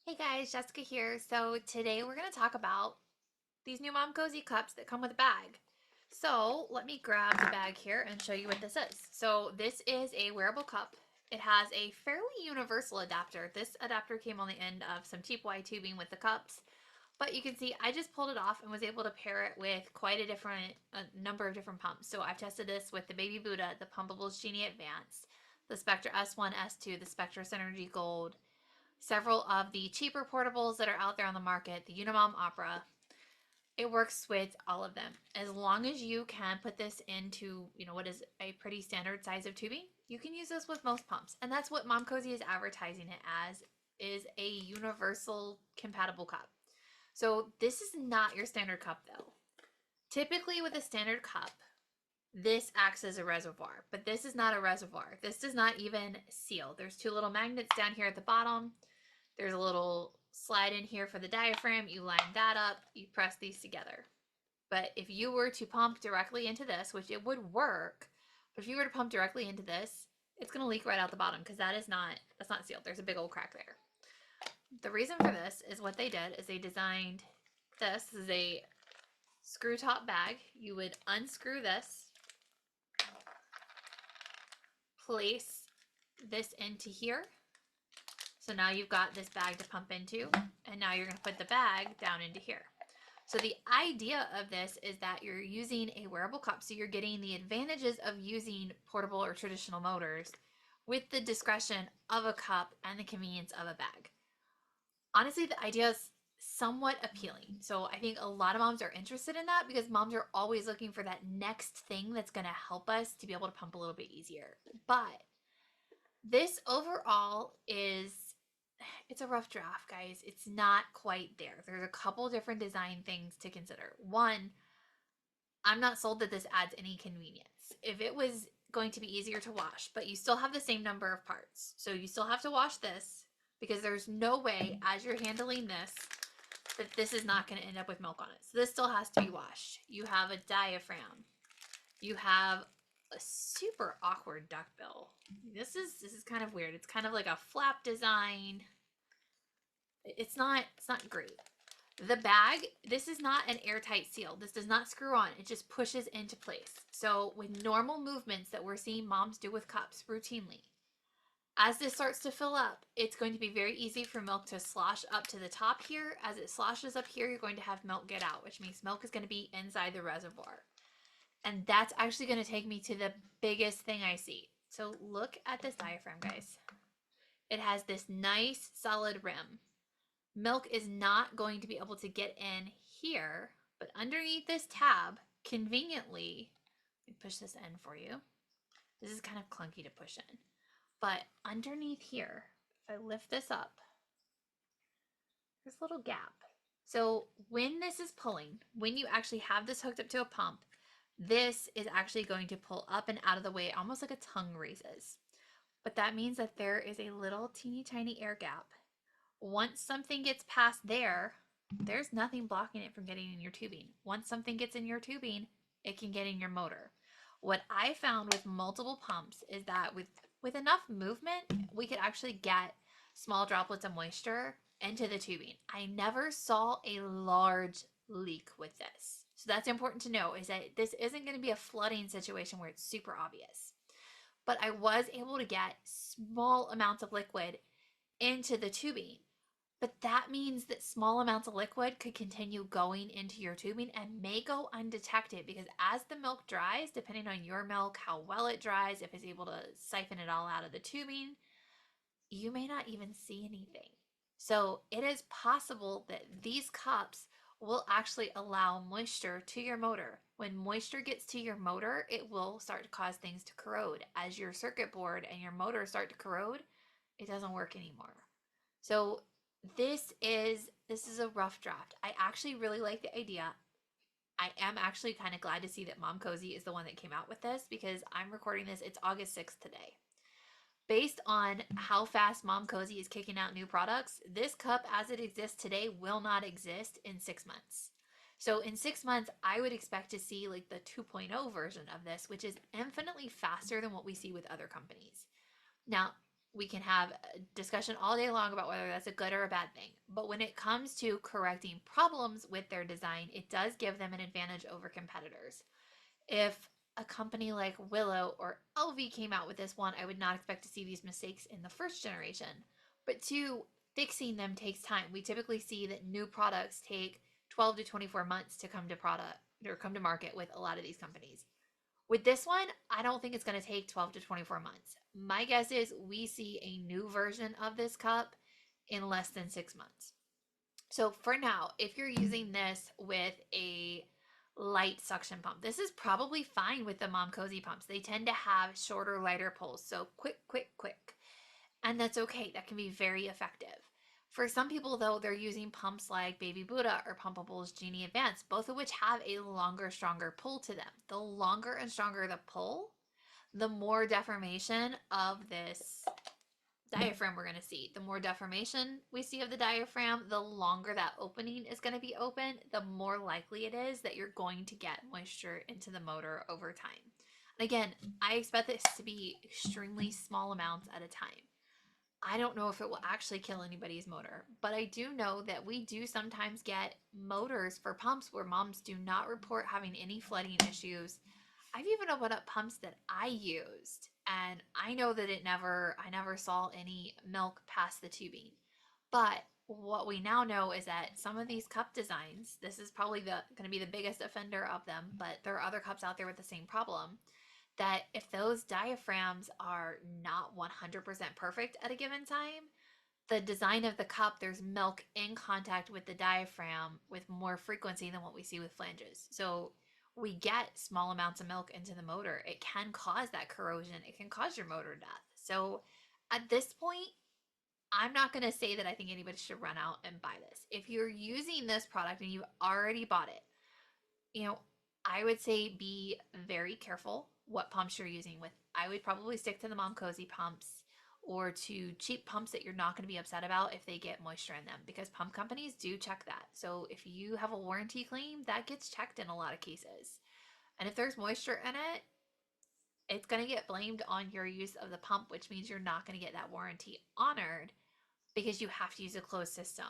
Hey guys, Jessica here. So today we're going to talk about these new Momcozy cups that come with a bag. So let me grab the bag here and show you what this is. So this is a wearable cup. It has a fairly universal adapter. This adapter came on the end of some cheap wide tubing with the cups, but you can see I just pulled it off and was able to pair it with quite a number of different pumps. So I've tested this with the Baby Buddha, the Pumpables Genie Advanced, the Spectra S1, S2, the Spectra Synergy Gold, several of the cheaper portables that are out there on the market, the Unimom Opera. It works with all of them. As long as you can put this into, what is a pretty standard size of tubing, you can use this with most pumps. And that's what Momcozy is advertising it as, is a universal compatible cup. So this is not your standard cup though. Typically with a standard cup, this acts as a reservoir, but this is not a reservoir. This does not even seal. There's two little magnets down here at the bottom. There's a little slide in here for the diaphragm. You line that up, you press these together. But if you were to pump directly into this, which it would work, but if you were to pump directly into this, it's going to leak right out the bottom because that's not sealed. There's a big old crack there. The reason for this is what they did is they designed this. This is a screw top bag. You would unscrew this, place this into here. So now you've got this bag to pump into, and now you're going to put the bag down into here. So the idea of this is that you're using a wearable cup, so you're getting the advantages of using portable or traditional motors with the discretion of a cup and the convenience of a bag. Honestly, the idea is somewhat appealing. So I think a lot of moms are interested in that because moms are always looking for that next thing that's going to help us to be able to pump a little bit easier. But this overall it's a rough draft, guys. It's not quite there. There's a couple different design things to consider. One, I'm not sold that this adds any convenience. If it was going to be easier to wash, but you still have the same number of parts. So you still have to wash this because there's no way as you're handling this that this is not going to end up with milk on it. So this still has to be washed. You have a diaphragm. You have a super awkward duckbill. This is kind of weird. It's kind of like a flap design. It's not great. The bag, this is not an airtight seal. This does not screw on. It just pushes into place. So with normal movements that we're seeing moms do with cups routinely, as this starts to fill up, it's going to be very easy for milk to slosh up to the top here. As it sloshes up here, you're going to have milk get out, which means milk is going to be inside the reservoir. And that's actually going to take me to the biggest thing I see. So look at this diaphragm, guys. It has this nice solid rim. Milk is not going to be able to get in here, but underneath this tab, conveniently, let me push this in for you. This is kind of clunky to push in, but underneath here, if I lift this up, there's a little gap. So when this is pulling, when you actually have this hooked up to a pump, this is actually going to pull up and out of the way, almost like a tongue raises. But that means that there is a little teeny tiny air gap. Once something gets past there, there's nothing blocking it from getting in your tubing. Once something gets in your tubing, it can get in your motor. What I found with multiple pumps is that with enough movement, we could actually get small droplets of moisture into the tubing. I never saw a large leak with this. So that's important to know, is that this isn't going to be a flooding situation where it's super obvious. But I was able to get small amounts of liquid into the tubing. But that means that small amounts of liquid could continue going into your tubing and may go undetected because as the milk dries, depending on your milk, how well it dries, if it's able to siphon it all out of the tubing, you may not even see anything. So it is possible that these cups will actually allow moisture to your motor. When moisture gets to your motor, it will start to cause things to corrode. As your circuit board and your motor start to corrode, it doesn't work anymore. So this is a rough draft. I actually really like the idea. I am actually kind of glad to see that Momcozy is the one that came out with this because I'm recording this. It's August 6th today. Based on how fast Momcozy is kicking out new products, this cup as it exists today will not exist in 6 months. So in 6 months, I would expect to see like the 2.0 version of this, which is infinitely faster than what we see with other companies. Now, we can have a discussion all day long about whether that's a good or a bad thing. But when it comes to correcting problems with their design, it does give them an advantage over competitors. If a company like Willow or LV came out with this, one, I would not expect to see these mistakes in the first generation. But two, fixing them takes time. We typically see that new products take 12 to 24 months to come to product or come to market with a lot of these companies. With this one, I don't think it's going to take 12 to 24 months. My guess is we see a new version of this cup in less than 6 months. So for now, if you're using this with a light suction pump, this is probably fine with the Momcozy pumps. They tend to have shorter, lighter pulls. So quick, quick, quick. And that's okay. That can be very effective. For some people, though, they're using pumps like Baby Buddha or Pumpable's Genie Advance, both of which have a longer, stronger pull to them. The longer and stronger the pull, the more deformation of this diaphragm we're going to see. The more deformation we see of the diaphragm, the longer that opening is going to be open, the more likely it is that you're going to get moisture into the motor over time. And again, I expect this to be extremely small amounts at a time. I don't know if it will actually kill anybody's motor, but I do know that we do sometimes get motors for pumps where moms do not report having any flooding issues. I've even opened up pumps that I used, and I know that I never saw any milk past the tubing. But what we now know is that some of these cup designs, this is probably going to be the biggest offender of them, but there are other cups out there with the same problem, that if those diaphragms are not 100% perfect at a given time, the design of the cup, there's milk in contact with the diaphragm with more frequency than what we see with flanges. So we get small amounts of milk into the motor. It can cause that corrosion. It can cause your motor death. So at this point, I'm not going to say that I think anybody should run out and buy this. If you're using this product and you've already bought it, I would say be very careful what pumps you're using with. I would probably stick to the Momcozy pumps or to cheap pumps that you're not going to be upset about if they get moisture in them, because pump companies do check that. So if you have a warranty claim, that gets checked in a lot of cases. And if there's moisture in it, it's going to get blamed on your use of the pump, which means you're not going to get that warranty honored because you have to use a closed system.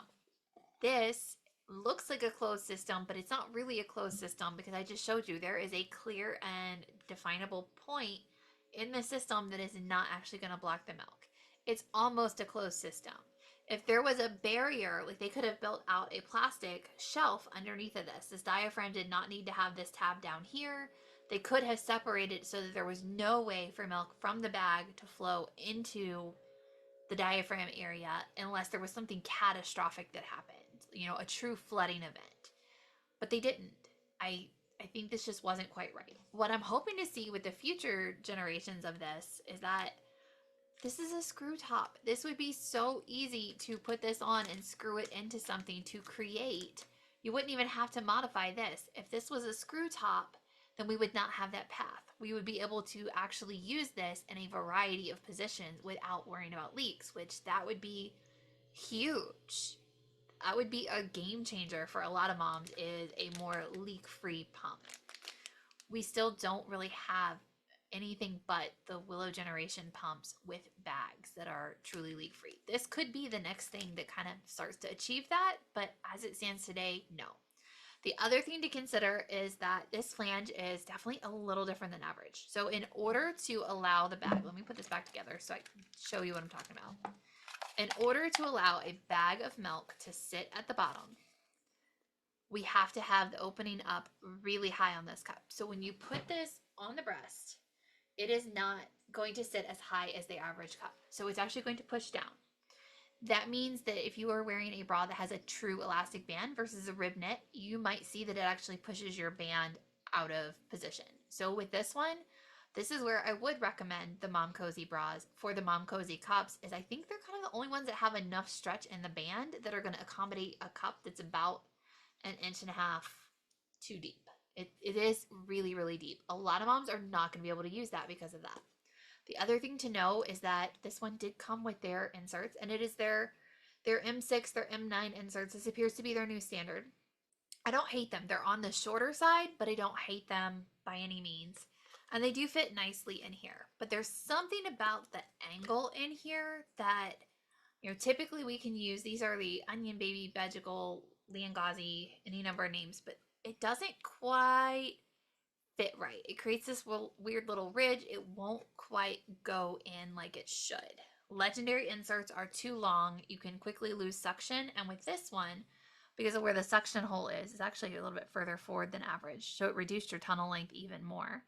This looks like a closed system, but it's not really a closed system because I just showed you there is a clear and definable point in the system that is not actually going to block the milk. It's almost a closed system. If there was a barrier, like they could have built out a plastic shelf underneath of this. This diaphragm did not need to have this tab down here. They could have separated so that there was no way for milk from the bag to flow into the diaphragm area unless there was something catastrophic that happened, a true flooding event. But they didn't. I think this just wasn't quite right. What I'm hoping to see with the future generations of this is that this is a screw top. This would be so easy to put this on and screw it into something to create. You wouldn't even have to modify this. If this was a screw top, then we would not have that path. We would be able to actually use this in a variety of positions without worrying about leaks, which that would be huge. That would be a game changer for a lot of moms, is a more leak-free pump. We still don't really have anything but the Willow generation pumps with bags that are truly leak-free. This could be the next thing that kind of starts to achieve that, but as it stands today, no. The other thing to consider is that this flange is definitely a little different than average. So in order to allow the bag, let me put this back together so I can show you what I'm talking about. In order to allow a bag of milk to sit at the bottom, we have to have the opening up really high on this cup. So when you put this on the breast, it is not going to sit as high as the average cup. So it's actually going to push down. That means that if you are wearing a bra that has a true elastic band versus a rib knit, you might see that it actually pushes your band out of position. So with this one, this is where I would recommend the Momcozy bras for the Momcozy cups, is I think they're kind of the only ones that have enough stretch in the band that are going to accommodate a cup that's about 1.5 inches too deep. It is really, really deep. A lot of moms are not going to be able to use that because of that. The other thing to know is that this one did come with their inserts, and it is their M6, their M9 inserts. This appears to be their new standard. I don't hate them. They're on the shorter side, but I don't hate them by any means. And they do fit nicely in here. But there's something about the angle in here that, typically we can use, these are the Onion Baby, Vegetable, Leongazi, any number of names, but it doesn't quite fit right. It creates this weird little ridge. It won't quite go in like it should. Legendary inserts are too long. You can quickly lose suction. And with this one, because of where the suction hole is, it's actually a little bit further forward than average. So it reduced your tunnel length even more.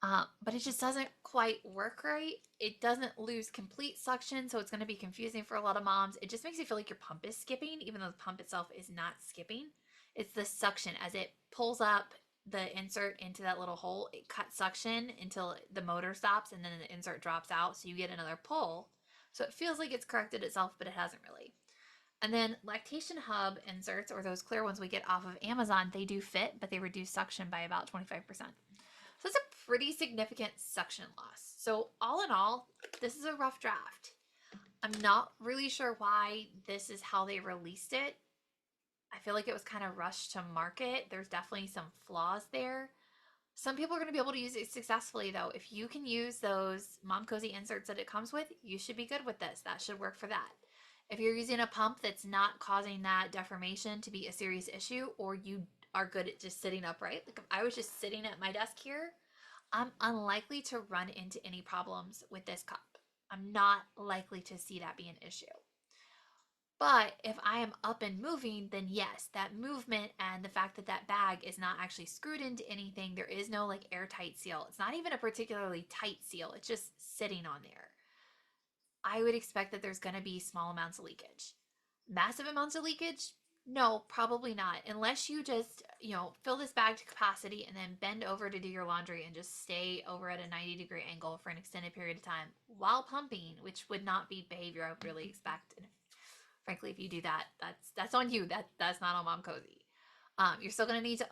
But it just doesn't quite work right. It doesn't lose complete suction, so it's going to be confusing for a lot of moms. It just makes you feel like your pump is skipping, even though the pump itself is not skipping. It's the suction. As it pulls up the insert into that little hole, it cuts suction until the motor stops, and then the insert drops out, so you get another pull. So it feels like it's corrected itself, but it hasn't really. And then lactation hub inserts, or those clear ones we get off of Amazon, they do fit, but they reduce suction by about 25%. So it's a pretty significant suction loss. So all in all, this is a rough draft. I'm not really sure why this is how they released it. I feel like it was kind of rushed to market. There's definitely some flaws there. Some people are going to be able to use it successfully, though. If you can use those Momcozy inserts that it comes with, you should be good with this. That should work for that. If you're using a pump that's not causing that deformation to be a serious issue, or you are good at just sitting upright, like if I was just sitting at my desk here, I'm unlikely to run into any problems with this cup. I'm not likely to see that be an issue. But if I am up and moving, then yes, that movement and the fact that that bag is not actually screwed into anything, there is no like airtight seal. It's not even a particularly tight seal. It's just sitting on there. I would expect that there's going to be small amounts of leakage. Massive amounts of leakage? No, probably not. Unless you just, fill this bag to capacity and then bend over to do your laundry and just stay over at a 90-degree angle for an extended period of time while pumping, which would not be behavior I would really expect. And frankly, if you do that, that's on you. That's not on Momcozy. You're still going to need to,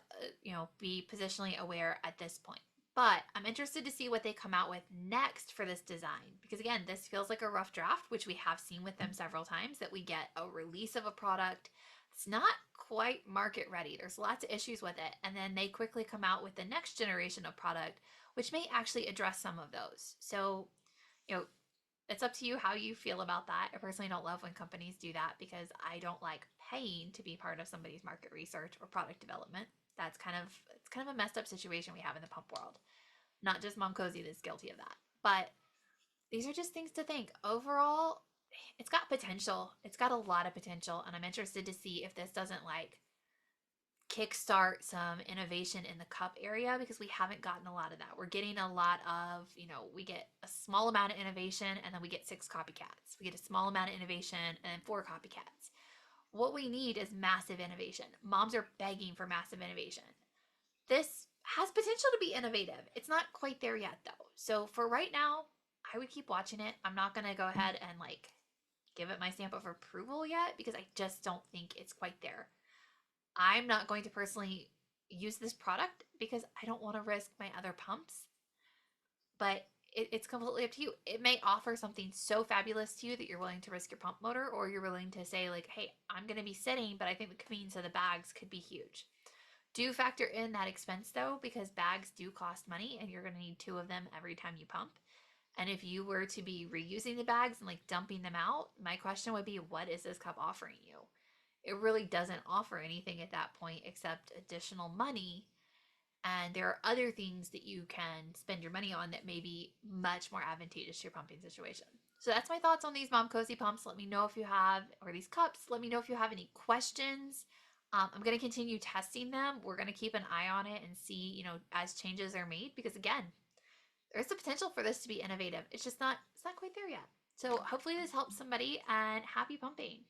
be positionally aware at this point. But I'm interested to see what they come out with next for this design. Because again, this feels like a rough draft, which we have seen with them several times, that we get a release of a product. It's not quite market ready. There's lots of issues with it. And then they quickly come out with the next generation of product, which may actually address some of those. So, it's up to you how you feel about that. I personally don't love when companies do that because I don't like paying to be part of somebody's market research or product development. It's kind of a messed up situation we have in the pump world. Not just Momcozy that's guilty of that. But these are just things to think. Overall, it's got potential. It's got a lot of potential, and I'm interested to see if this doesn't like kickstart some innovation in the cup area, because we haven't gotten a lot of that. We're getting a lot of, we get a small amount of innovation and then we get 6 copycats. We get a small amount of innovation and then 4 copycats. What we need is massive innovation. Moms are begging for massive innovation. This has potential to be innovative. It's not quite there yet though. So for right now, I would keep watching it. I'm not going to go ahead and like give it my stamp of approval yet because I just don't think it's quite there. I'm not going to personally use this product because I don't want to risk my other pumps. But it's completely up to you. It may offer something so fabulous to you that you're willing to risk your pump motor, or you're willing to say like, hey, I'm going to be sitting, but I think the convenience of the bags could be huge. Do factor in that expense though, because bags do cost money and you're going to need 2 of them every time you pump. And if you were to be reusing the bags and like dumping them out, my question would be, what is this cup offering you? It really doesn't offer anything at that point except additional money. And there are other things that you can spend your money on that may be much more advantageous to your pumping situation. So that's my thoughts on these Momcozy pumps. Let me know if you have, or these cups, let me know if you have any questions. I'm going to continue testing them. We're going to keep an eye on it and see, as changes are made, because again, there's the potential for this to be innovative. It's not quite there yet. So hopefully this helps somebody, and happy pumping.